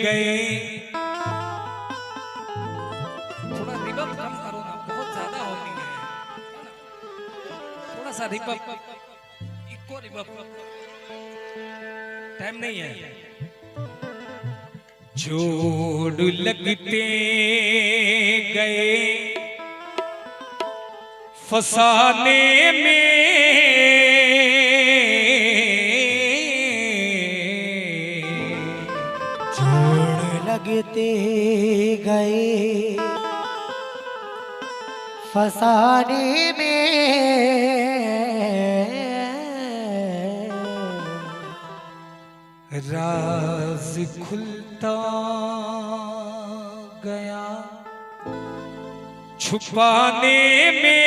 गए। थोड़ा रिवर्ब कम करो ना, बहुत ज्यादा होती है ना? थोड़ा सा रिवर्ब, इको रिवर्ब, टाइम नहीं है। जोड़ लगते गए फसाने में, लगते गए फसाने में, राज खुलता गया छुपाने में,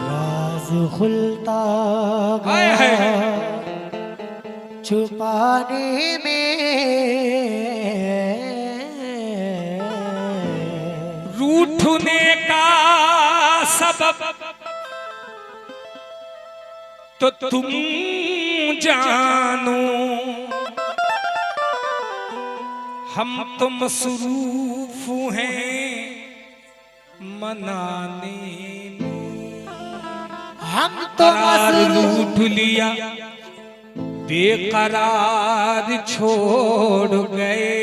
राज खुलता हाय गया हाय छुपाने में, रूठने का सबब तो तुम जानो, हम तो मसरूफ हैं मनाने में। हम तो करार मसरूफ लूट लिया बेकरार छोड़ गए,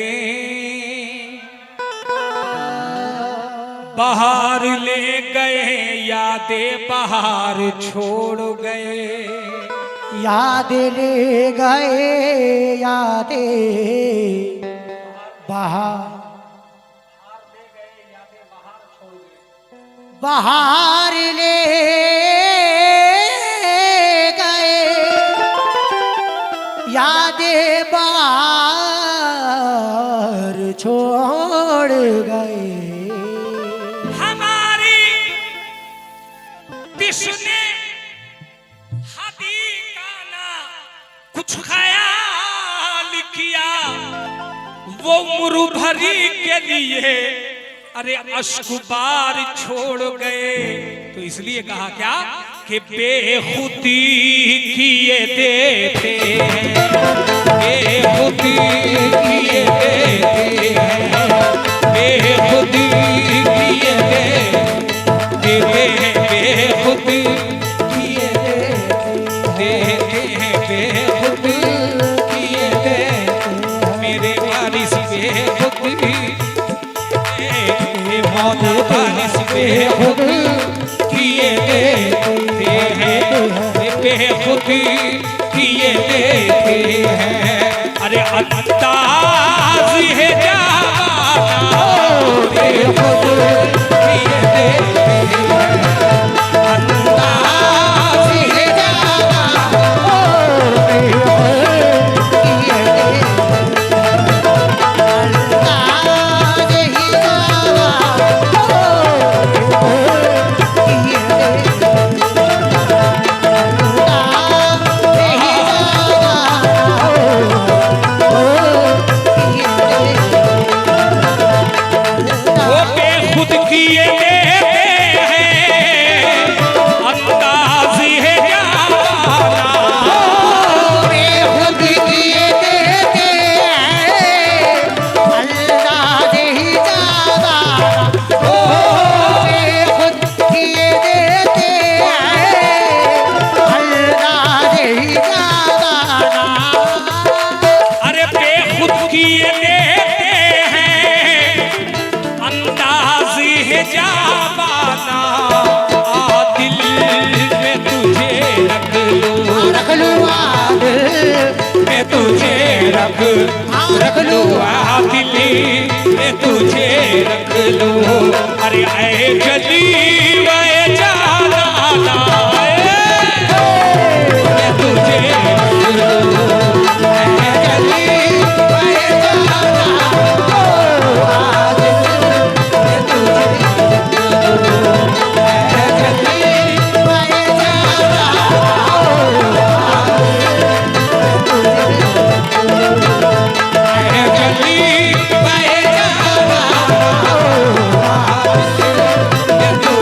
बाहर ले गए यादें बाहर छोड़ गए, याद ले गए यादें बाहर ले गए यादें बाहर छोड़ गए। हमारी किसने हदी का ना कुछ ख्याल किया, वो उम्र भरी के लिए अरे अश्क बार छोड़ गए। तो इसलिए कहा क्या कि बेखुदी किए देते हैं, बेखुदी किए देते हैं, बेखुदी किए देते हैं, बेखुदी किए देते हैं, बेखुदी किए देते मेरे वारिस बेखुदी, मौत वारिस बेखुदी किए देते हैं, बेखुदी किए देते हैं। अरे अंदाज़ है जवाना बेखुदी किए देते हैं, अंदाज़ है वो बेखुद किए देते हैं, अंदाज़ है जवाना बेखुद किए देते हैं अंदाज़ ही ज़्यादा, ओ बेखुद किए देते हैं अंदाज़ ही ज़्यादा। अरे बेखुद किए देते हैं अंदाज़ है जवाना, आ दिल में तुझे रख लूं, रख लूँ मैं तुझे रख लूं, आ दिल में तुझे रख लूं। अरे ऐ जली वे जाना मैं तुझे रख लूं, ऐ जली वे जाना मैं तुझे रख लूं, ऐ जली वे जाना ऐ जली वे जाना मैं तुझे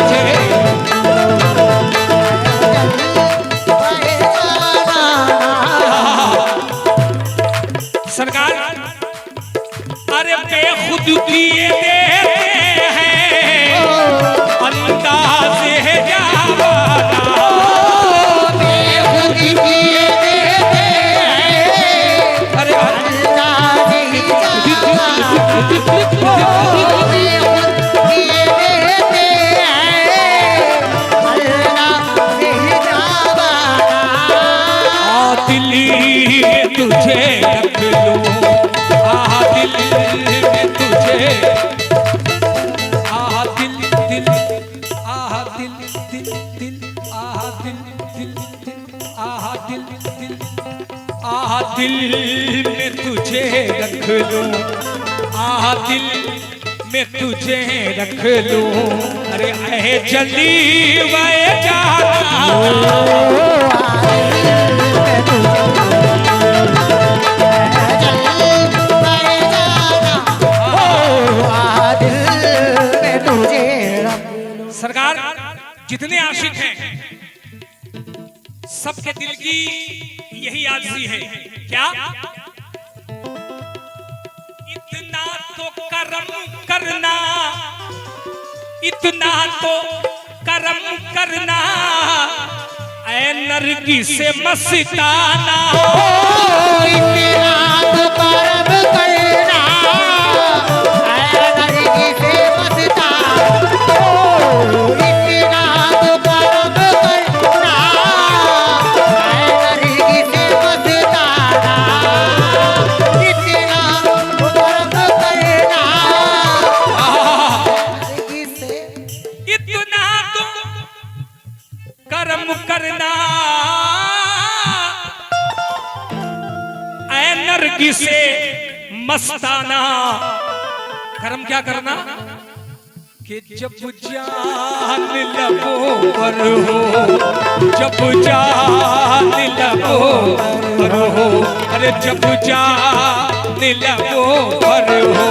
दिल में तुझे रख लूं, दिल में तुझे, दिल दिल, दिल दिल दिल, दिल दिल दिल, दिल दिल, दिल में तुझे रख लूं, दिल में तुझे रख लूं। अरे ऐ जली वह जाना, सरकार जितने आशिक हैं सबके दिल की यही आरज़ी है, क्या? इतना तो करम करना, इतना तो करम करना, ऐ नरगी से मस्ताना, इतना तो करम करना, ऐ नरगी से मस्ताना, इतना तो करम करना, ऐ नरगी से मस्ताना, इतना तो करम करना, नरगी से, इतना तो कर्म करना, ऐ नरगी से मस्ताना। कर्म क्या करना कि जब जान लबों पर हो, जब जान लबों पर हो, अरे जब जान लबों पर हो,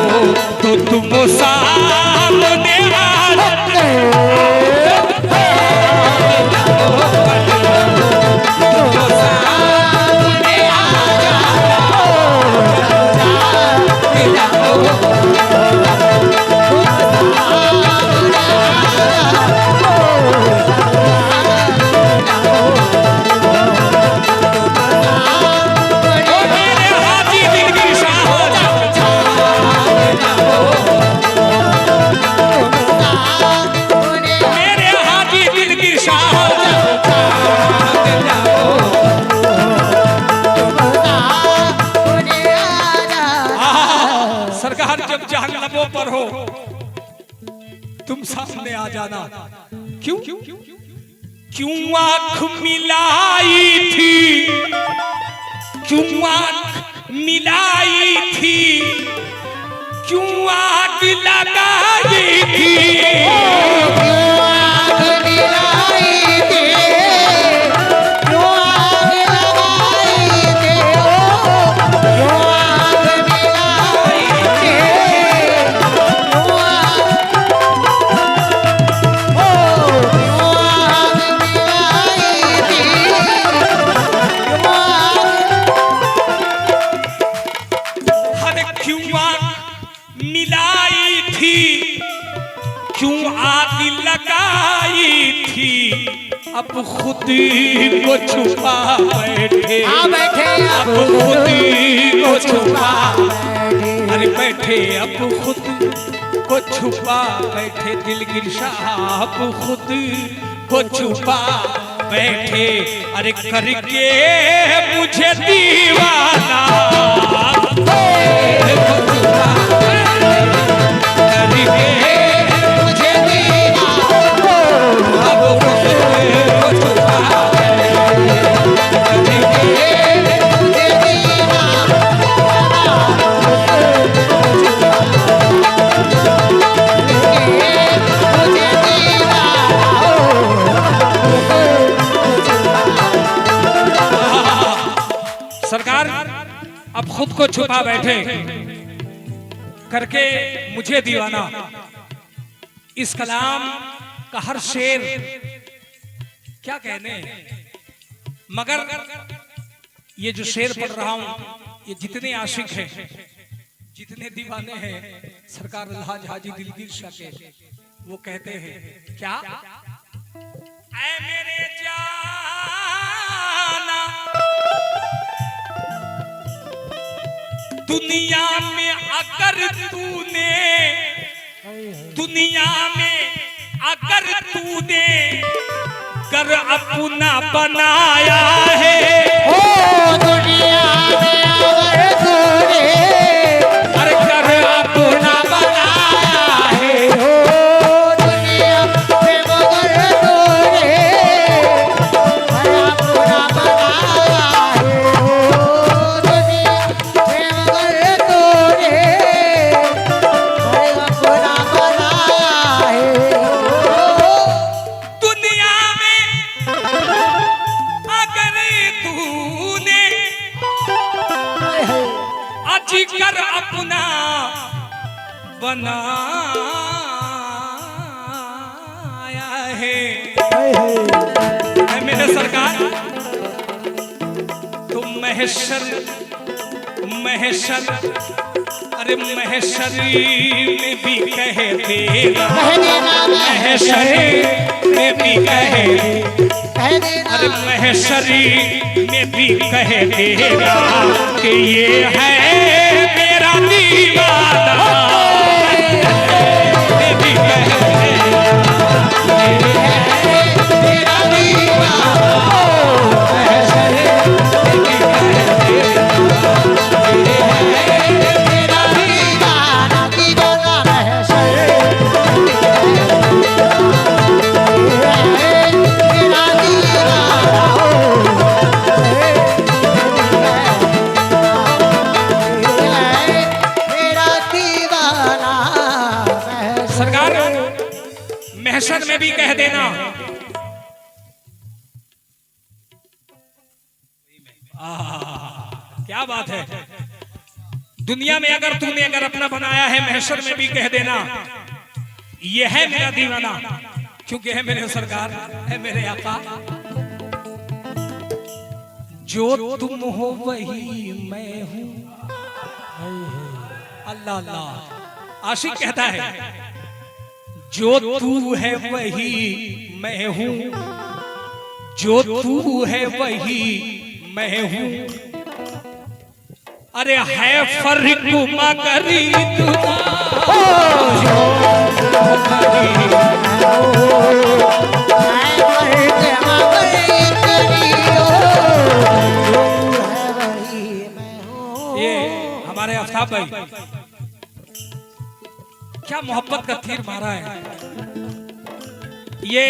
तो तुम सामने आ जहन्नमों पर हो, तुम सामने आ जाना। क्यों? क्यों आँख मिलाई थी, क्यों आँख मिलाई थी, क्यों आग लगाई थी, अब खुद को छुपा बैठे, अब खुद को छुपा, अरे बैठे अब खुद को छुपा बैठे, दिलगिर साहब खुद को छुपा बैठे, अरे करके मुझे दीवाना, सरकार अब खुद को छुपा बैठे करके मुझे दीवाना। इस कलाम का हर शेर क्या कहने, मगर ये जो शेर पढ़ रहा हूं, ये जितने आशिक हैं, जितने दीवाने हैं सरकार अलहाज हाजी दिलगिर शाह के, वो कहते हैं क्या? ऐ मेरे जाना, दुनिया में अगर तूने, दुनिया में अगर तूने घर अपना बनाया है, कर अपना बनाया है। मेरे सरकार तुम महेश्वर अरे महेश्वरी में भी कह देना, महेश्वरी में भी कह अरे महेश्वरी में भी कह देना कि ये है मेरा दीवाना, में भी कह मेरा दीवाना, महशर में भी कह देना। क्या बात है। दुनिया में अगर तूने अपना बनाया है, महशर में भी कह देना ये है मेरा दीवाना, क्योंकि है मेरे सरकार, है मेरे आका। जो तुम हो वही मैं हूं। अल्लाह अल्लाह। आशिक कहता है जो तू है वही मैं हूं, जो तू है वही मैं हूं। अरे है फर्क मगर ये हमारे आफ्ताब भाई क्या मोहब्बत का तीर मारा है। ये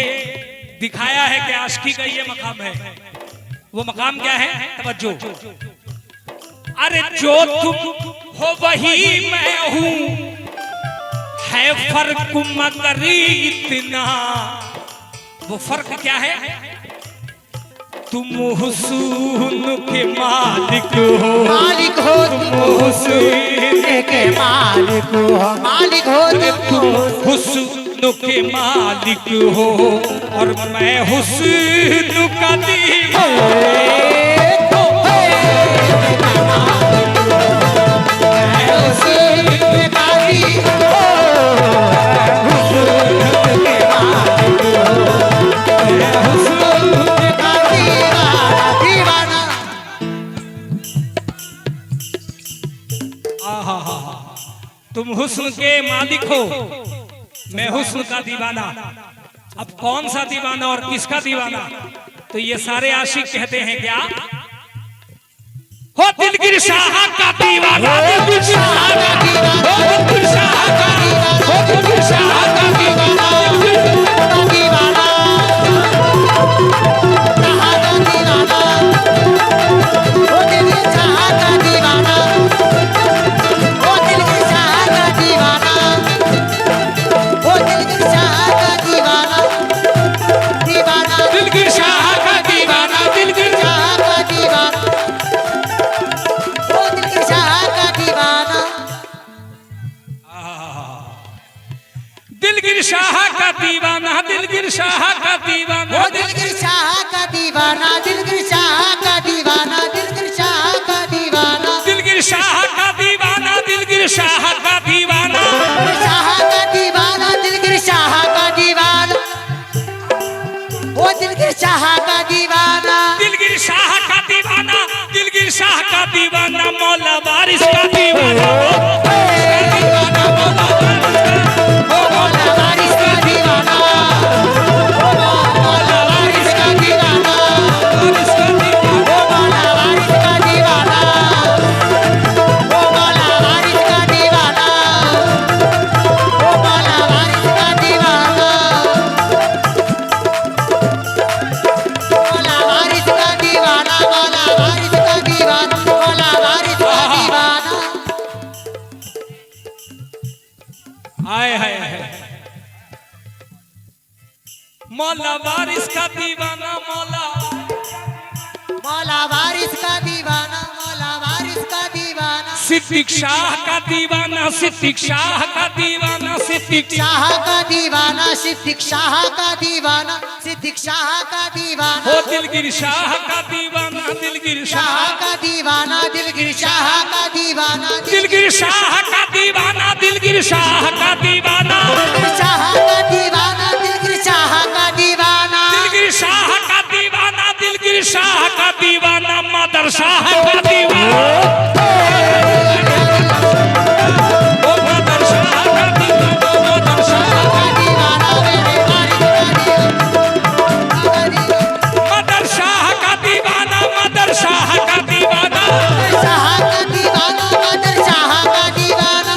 दिखाया है कि आशिकी का ये मकाम है। वो मकाम क्या है? तवज्जो। अरे जो तुम हो वही मैं हूं, है फर्क मगर इतना। वो फर्क क्या है? तुम हुस्न के मालिक हो, तुम हुस्न के मालिक हो, मालिक हो तुम हुस्न के मालिक हो और मैं हुस्न का दीवाना। तुम हुस्न के मालिक हो, मैं हुस्न का दीवाना। अब कौन सा दीवाना और किसका दीवाना? तो ये सारे आशिक कहते हैं क्या? हो दिलगिर शाह का दीवाना, दिलगिर शाह का दीवाना, हो दिलगिर शाह का दीवाना, हो दिलगिर शाह का दीवाना, दिलगिर का दीवाना, हो दिलगिर शाह का दीवाना, हो दिलगिर शाह का दीवाना, हो दिलगिर शाह का दीवाना, दीवाना दिलगिर शाह का दीवाना, दिलगिर शाह का दीवाना, हो दिलगिर शाह का दीवाना, दिलगिर शाह का दीवाना, दिलगिर शाह का दीवाना, हो दिलगिर शाह का दीवाना, दिलगिर शाह का दीवाना, दिलगिर शाह का दीवाना, दिलगिर शाह का दीवाना, दिलगिर शाह का दीवाना, शाह का दीवाना, दिलगिर शाह का दीवाना, हो दिलगिर शाह का दीवाना, दिलगिर शाह का दीवाना, दिलगिर शाह का दीवाना, मौला वारिस का दीवाना, मौला वारिस का दीवाना, मौला वारिस का दीवाना, वारिस का दीवाना, मौला वारिस का दीवाना, मौला वारिस का दीवाना, मौला वारिस का दीवाना, मौला वारिस का दीवाना, मौला वारिस का दीवाना, मौला वारिस का दीवाना। हाय हाय हाय। मौला वारिस का दीवाना, मौला मौला वारिस का दीवाना, मौला वारिस का दीवाना, सिद्दीक सिद्दीक शाह का दीवाना, सिद्दीक शाह का दीवाना, सिद्दीक शाह का दीवाना, सिद्दीक शाह का दीवाना, सिद्दीक शाह का दीवाना, हो दिलगिर शाह का दीवाना, दिलगिर शाह का दीवाना, दिलगिर शाह का दीवाना, दिलगिर शाह का दीवाना, दिलगिर शाह का दीवाना, शाह का दीवाना, दिलगिर शाह का दीवाना, दिलगिर शाह का दीवाना, दिलगिर शाह का दीवाना, मदर शाह का दीवाना, ओ मदर शाह का दीवाना, मदर शाह का दीवाना, मदर शाह का दीवाना, मदर शाह का दीवाना, शाह का दीवाना, मदर शाह का दीवाना,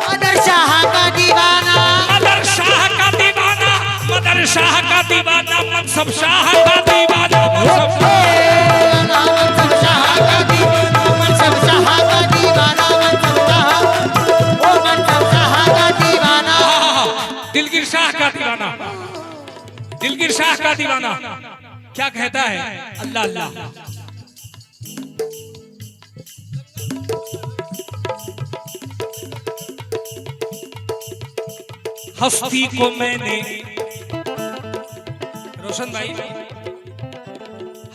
मदर शाह का दीवाना, मदर शाह का दीवाना, मदर शाह का दीवाना, मनसब शाह का दीवाना, मनसब शाह का दीवाना, मनसब शाह का दीवाना, मनसब शाह, ओ मनसब शाह का दीवाना, दिलगिर शाह का दीवाना, दिलगिर शाह का दीवाना क्या कहता है? अल्लाह अल्लाह। हस्ती को मैंने, रोशन भाई,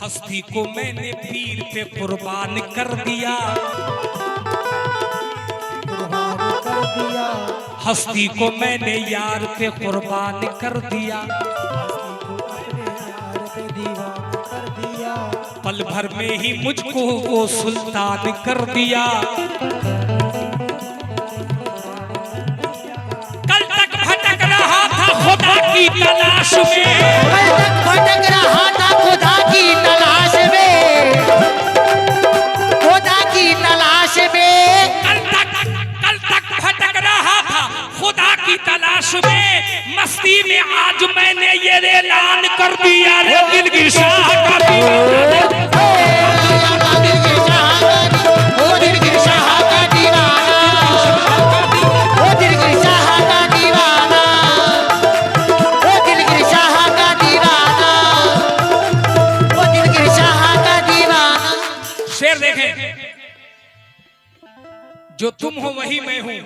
हस्ती को मैंने पीर पे कुर्बान कर दिया, कुर्बान कर दिया, हस्ती को मैंने यार पे कुर्बान कर दिया, अपने यार पे दीवाना कर दिया, पल भर में ही मुझको वो सुल्तान कर दिया, कल तक भटक रहा था खुदा की तलाश में, कल तक भटक रहा था खुदा की तलाश में, खुदा की तलाश में, कल तक भटक रहा था खुदा की तलाश में, मस्ती में आज मैंने ये ऐलान कर दिया, रे दिलगिर शाह का दीवाना, दिलगिर शाह का, ओ दिलगिर शाह का दीवाना, ओ दिलगिर शाह का दीवाना, ओ दिलगिर शाह का दीवाना, ओ दिलगिर शाह का दीवाना। शेर देखें, जो तुम हो वही मैं हूं,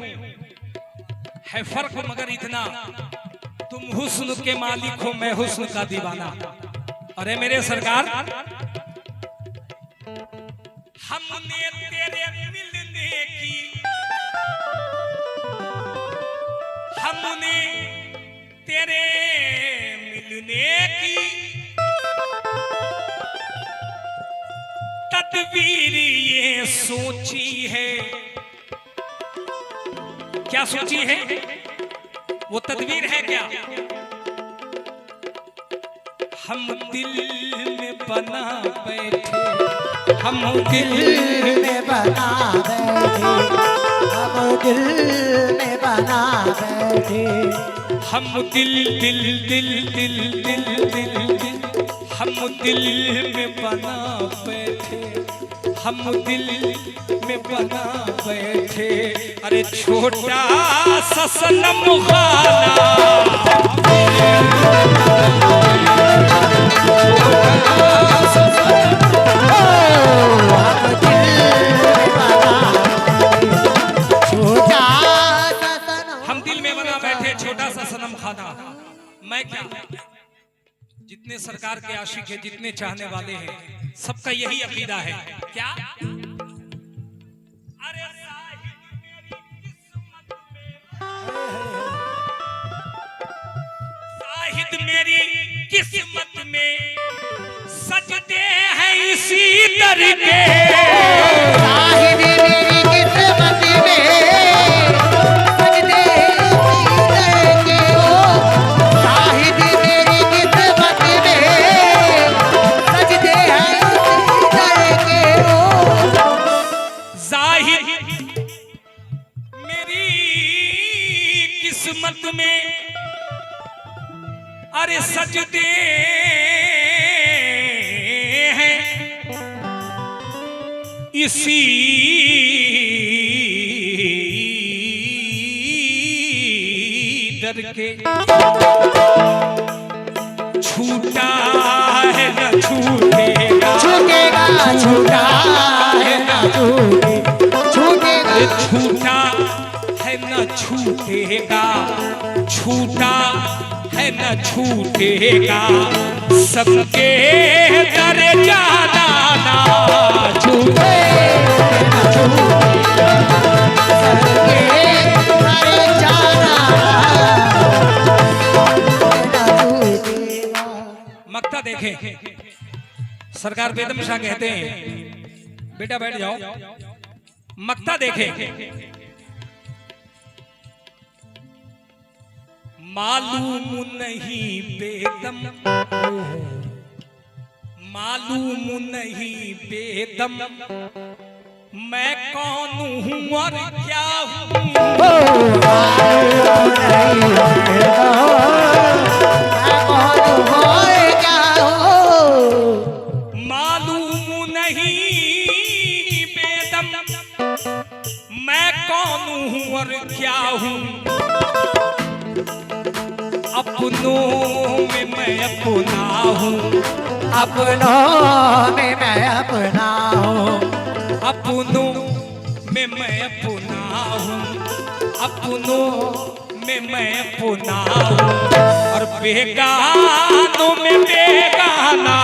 है फर्क मगर इतना, तुम हुस्न के मालिक हो, मैं हुस्न का दीवाना। अरे मेरे सरकार, हमने तेरे मिलने की, हमने तेरे मिलने की तदबीर ये सोची है, क्या सोची है? वो तदबीर है क्या? हम दिल में बना बैठे, हम दिल में बना बैठे, हम दिल में बना बैठे, हम दिल दिल दिल दिल दिल दिल दिल, हम दिल में बना बैठे, हम दिल में बना बैठे, अरे छोटा सा सनम खाना, हम दिल में बना बैठे, छोटा सा सनम खाना। मैं क्या, जितने सरकार के आशिक है, जितने चाहने वाले हैं, सबका यही अकीदा है। क्या? अरे साहिद मेरी किस्मत में सजदे हैं इसी दर के, साहिद मेरी किस्मत में सजदे इसी दर के, ओ साहिद मेरी किस्मत में सजदे हैं इसी दर के, ओ जाहिद मेरी किस्मत में अरे सजदे हैं इसी दर के, छूटा है न छूटेगा, छूटेगा, छूटा है ना छूटेगा, छूटा है न छूटेगा, छूटा है न छूटेगा, सबके दर जाना ना छूटे। मक्ता देखें, सरकार बेदम शाह कहते हैं, बेटा बैठ जाओ, मक्ता देखें। मालूम नहीं बेदम, मालूम नहीं बेदम, मैं कौन हूँ और क्या हूँ। मालूम नहीं बेदम, मैं कौन हूँ और क्या हूँ। अपनों में मैं अपना हूँ, अपनों में मैं अपना हूँ, अपनों में मैं अपना हूँ, अपनों में मैं अपना हूँ, और बेगानों में बेगाना।